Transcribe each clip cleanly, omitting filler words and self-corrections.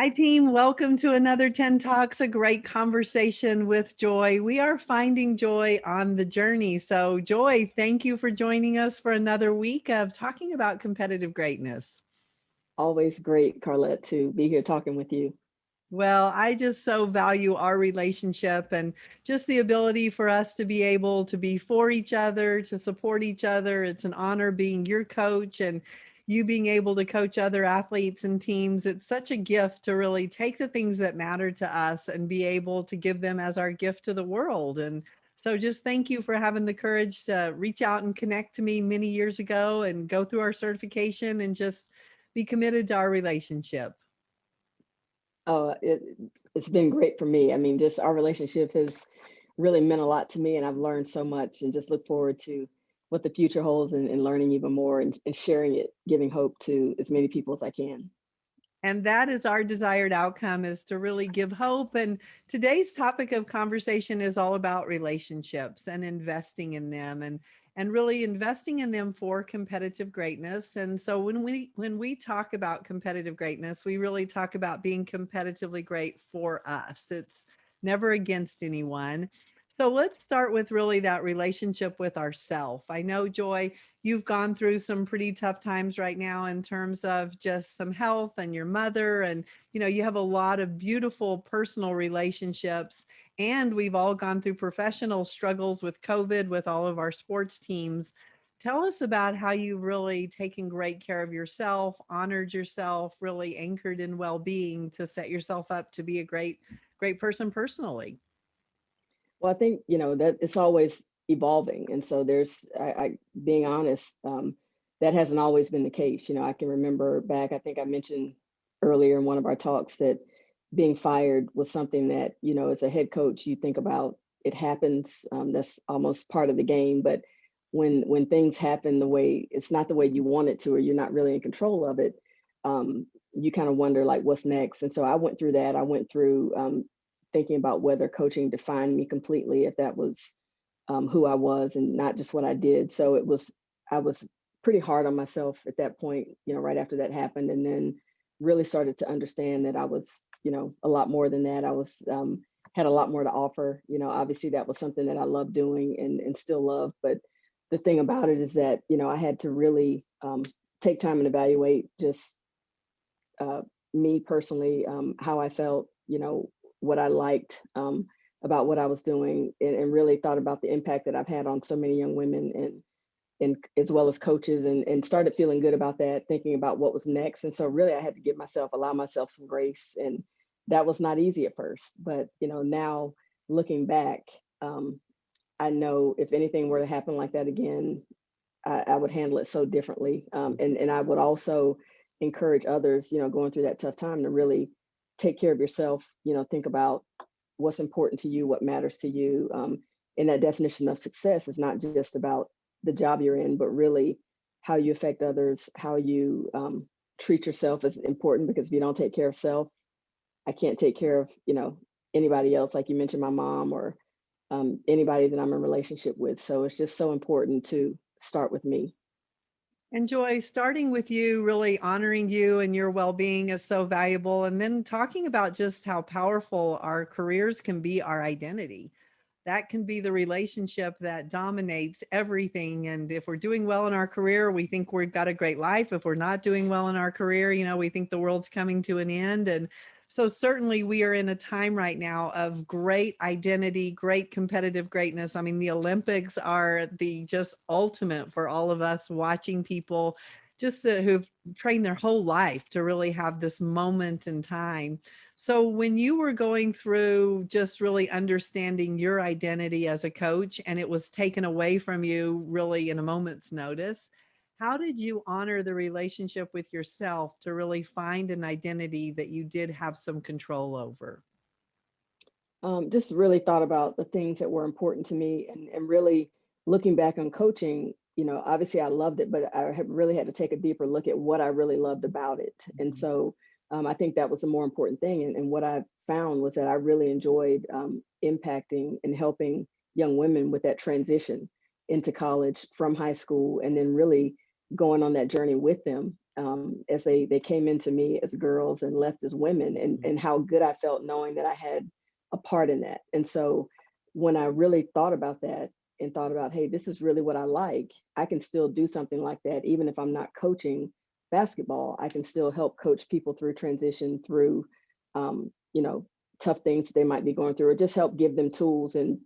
Hi, team. Welcome to another 10 Talks, a great conversation with Joy. We are finding joy on the journey. So, Joy, thank you for joining us for another week of talking about competitive greatness. Always great, Carlette, to be here talking with you. Well, I just so value our relationship and just the ability for us to be able to be for each other, to support each other. It's an honor being your coach and you being able to coach other athletes and teams. It's such a gift to really take the things that matter to us and be able to give them as our gift to the world. And so just thank you for having the courage to reach out and connect to me many years ago and go through our certification and just be committed to our relationship. Uh, it, it's been great for me. I mean, just our relationship has really meant a lot to me, and I've learned so much, and just look forward to what the future holds and learning even more and sharing it, giving hope to as many people as I can. And that is our desired outcome, is to really give hope. And today's topic of conversation is all about relationships and investing in them and really investing in them for competitive greatness. And so when we talk about competitive greatness, we really talk about being competitively great for us. It's never against anyone. So let's start with really that relationship with ourself. I know, Joy, you've gone through some pretty tough times right now in terms of just some health and your mother, and you have a lot of beautiful personal relationships, and we've all gone through professional struggles with COVID with all of our sports teams. Tell us about how you really taken great care of yourself, honored yourself, really anchored in well-being to set yourself up to be a great person personally. Well, I think that it's always evolving, and so I being honest, that hasn't always been the case. I can remember back. I think I mentioned earlier in one of our talks that being fired was something that as a head coach, you think about. It happens. That's almost part of the game. But when things happen the way it's not the way you want it to, or you're not really in control of it, you kind of wonder like what's next. And so I went through that. I went through thinking about whether coaching defined me completely, if that was who I was and not just what I did. So I was pretty hard on myself at that point, right after that happened. And then really started to understand that I was, a lot more than that. I was, had a lot more to offer. Obviously that was something that I loved doing and still love. But the thing about it is that, I had to really take time and evaluate just uh, me personally, how I felt, what I liked about what I was doing, and really thought about the impact that I've had on so many young women and as well as coaches, and started feeling good about that, thinking about what was next. And so really I had to allow myself some grace. And that was not easy at first, but now looking back, um, I know if anything were to happen like that again, I would handle it so differently. And I would also encourage others, going through that tough time, to really take care of yourself, think about what's important to you, what matters to you. And that definition of success is not just about the job you're in, but really how you affect others, how you treat yourself is important, because if you don't take care of self, I can't take care of, anybody else, like you mentioned, my mom, or anybody that I'm in relationship with. So it's just so important to start with me. And Joy, starting with you, really honoring you and your well being is so valuable. And then talking about just how powerful our careers can be our identity. That can be the relationship that dominates everything. And if we're doing well in our career, we think we've got a great life. If we're not doing well in our career, we think the world's coming to an end. And so, certainly, we are in a time right now of great identity, great competitive greatness. I mean, the Olympics are the just ultimate for all of us watching people who've trained their whole life to really have this moment in time. So, when you were going through just really understanding your identity as a coach and it was taken away from you really in a moment's notice, how did you honor the relationship with yourself to really find an identity that you did have some control over? Just really thought about the things that were important to me, and really looking back on coaching, obviously I loved it, but I had really had to take a deeper look at what I really loved about it. And Mhm. so I think that was the more important thing. And what I found was that I really enjoyed impacting and helping young women with that transition into college from high school, and then really going on that journey with them. as they came into me as girls and left as women, and how good I felt knowing that I had a part in that. And so when I really thought about that and thought about, hey, this is really what I like, I can still do something like that. Even if I'm not coaching basketball, I can still help coach people through transition, through, you know, tough things that they might be going through, or just help give them tools. And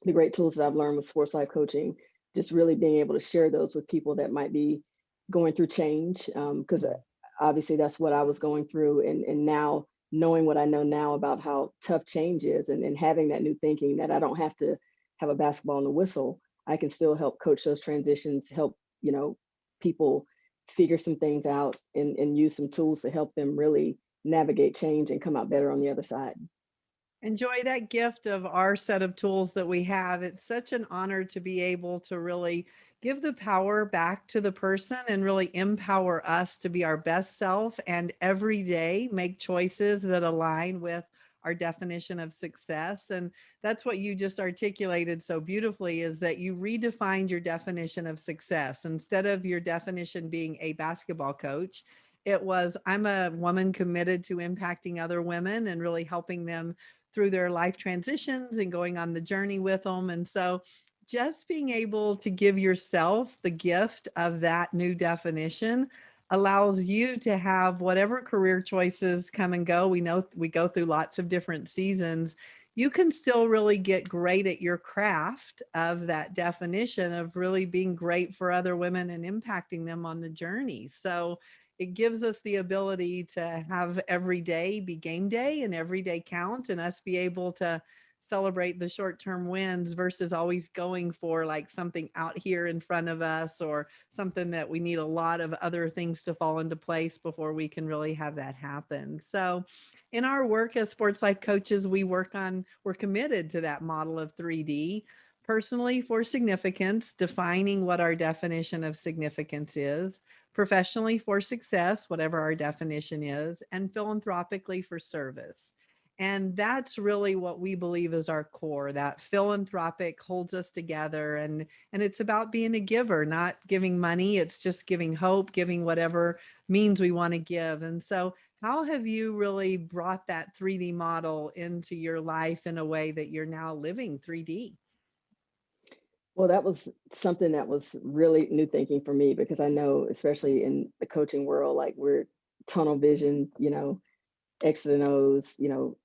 the great tools that I've learned with sports life coaching, just really being able to share those with people that might be going through change. Because obviously that's what I was going through. And now knowing what I know now about how tough change is, and having that new thinking that I don't have to have a basketball and a whistle, I can still help coach those transitions, help, you know, people figure some things out, and use some tools to help them really navigate change and come out better on the other side. Enjoy that gift of our set of tools that we have. It's such an honor to be able to really give the power back to the person and really empower us to be our best self and every day make choices that align with our definition of success. And that's what you just articulated so beautifully, is that you redefined your definition of success. Instead of your definition being a basketball coach, it was, I'm a woman committed to impacting other women and really helping them through their life transitions and going on the journey with them. And so just being able to give yourself the gift of that new definition allows you to have whatever career choices come and go. We know we go through lots of different seasons. You can still really get great at your craft of that definition of really being great for other women and impacting them on the journey. So it gives us the ability to have every day be game day and every day count, and us be able to celebrate the short-term wins versus always going for like something out here in front of us, or something that we need a lot of other things to fall into place before we can really have that happen. So in our work as sports life coaches, we're committed to that model of 3D. Personally, for significance, defining what our definition of significance is; professionally, for success, whatever our definition is; and philanthropically, for service. And that's really what we believe is our core. That philanthropic holds us together, and it's about being a giver, not giving money. It's just giving hope, giving whatever means we want to give. And so how have you really brought that 3D model into your life in a way that you're now living 3D? Well, that was something that was really new thinking for me, because I know, especially in the coaching world, like we're tunnel vision, you know, X's and O's, you know,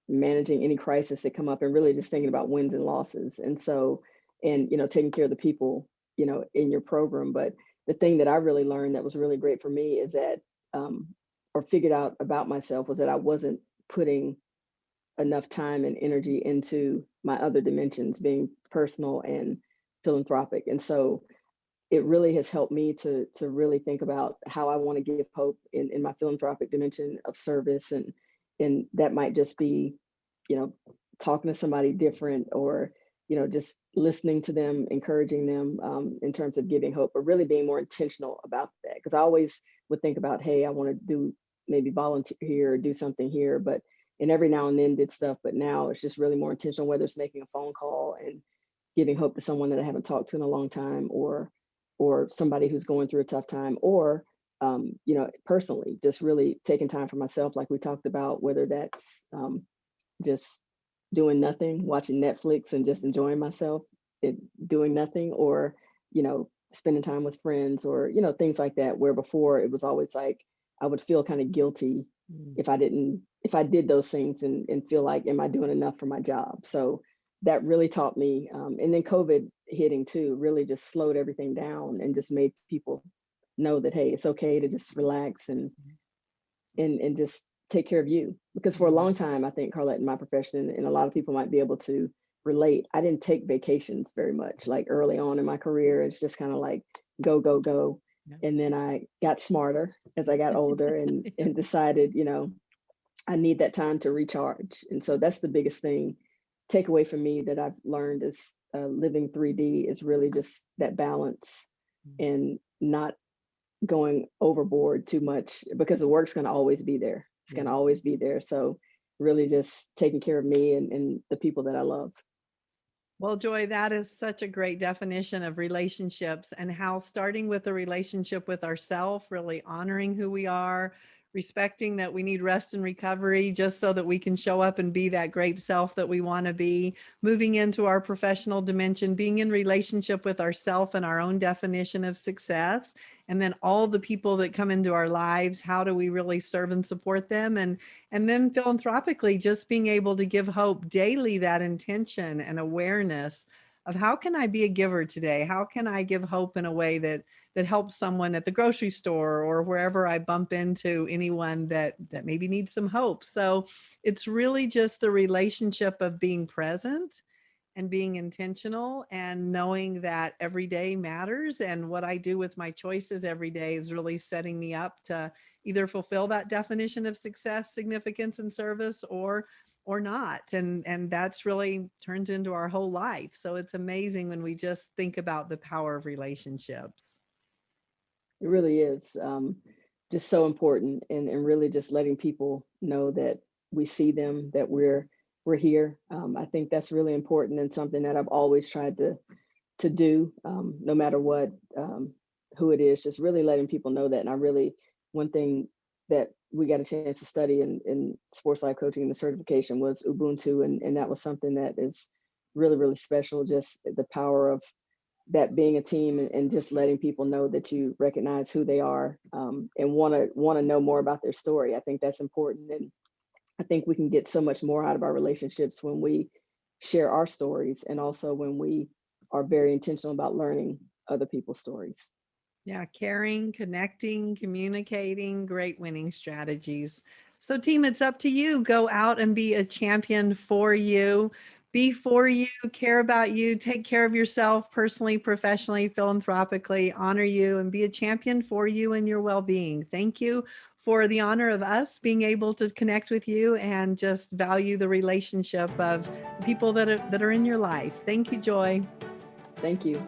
managing any crisis that come up, and really just thinking about wins and losses. And so, and, you know, taking care of the people, you know, in your program. But the thing that I really learned that was really great for me is that, or figured out about myself, was that I wasn't putting enough time and energy into my other dimensions, being personal and philanthropic. And so it really has helped me to really think about how I want to give hope in my philanthropic dimension of service. And that might just be, you know, talking to somebody different, or, you know, just listening to them, encouraging them, in terms of giving hope, but really being more intentional about that. Because I always would think about, hey, I want to do, maybe volunteer here or do something here, but, and every now and then did stuff, but now it's just really more intentional, whether it's making a phone call and giving hope to someone that I haven't talked to in a long time, or somebody who's going through a tough time, or, you know, personally, just really taking time for myself, like we talked about, whether that's, just doing nothing, watching Netflix and just enjoying myself, it, doing nothing, or, you know, spending time with friends, or, you know, things like that, where before it was always like I would feel kind of guilty Mm. if I didn't, if I did those things, and feel like, am I doing enough for my job? So that really taught me. And then COVID hitting too really just slowed everything down, and just made people know that, hey, it's okay to just relax, and just take care of you. Because for a long time, I think, Carlette, in my profession, and a lot of people might be able to relate, I didn't take vacations very much. Like early on in my career, it's just kind of like go, go, go. Yeah. And then I got smarter as I got older, and decided, you know, I need that time to recharge. And so that's the biggest thing, takeaway from me, that I've learned is, living 3D is really just that balance, and not going overboard too much, because the work's going to always be there. It's going to Yeah. always be there. So really just taking care of me, and the people that I love. Well, Joy, that is such a great definition of relationships and how starting with a relationship with ourself, really honoring who we are, respecting that we need rest and recovery just so that we can show up and be that great self that we want to be, moving into our professional dimension, being in relationship with ourself and our own definition of success, and then all the people that come into our lives, how do we really serve and support them? And then philanthropically, just being able to give hope daily, that intention and awareness of how can I be a giver today? How can I give hope in a way that helps someone at the grocery store or wherever I bump into anyone that maybe needs some hope. So it's really just the relationship of being present and being intentional and knowing that every day matters, and what I do with my choices every day is really setting me up to either fulfill that definition of success, significance, and service, or not. And that's really turns into our whole life. So it's amazing when we just think about the power of relationships. It really is, just so important, and really just letting people know that we see them, that we're here. I think that's really important and something that I've always tried to do, no matter what, who it is, just really letting people know that. And I really, one thing that we got a chance to study in sports life coaching and the certification was Ubuntu. And that was something that is really, really special. Just the power of that being a team, and just letting people know that you recognize who they are, and want to know more about their story. I think that's important. And I think we can get so much more out of our relationships when we share our stories, and also when we are very intentional about learning other people's stories. Yeah, caring, connecting, communicating, great winning strategies. So, team, it's up to you. Go out and be a champion for you. Be for you, care about you, take care of yourself personally, professionally, philanthropically, honor you, and be a champion for you and your well being. Thank you for the honor of us being able to connect with you and just value the relationship of the people that are in your life. Thank you, Joy. Thank you.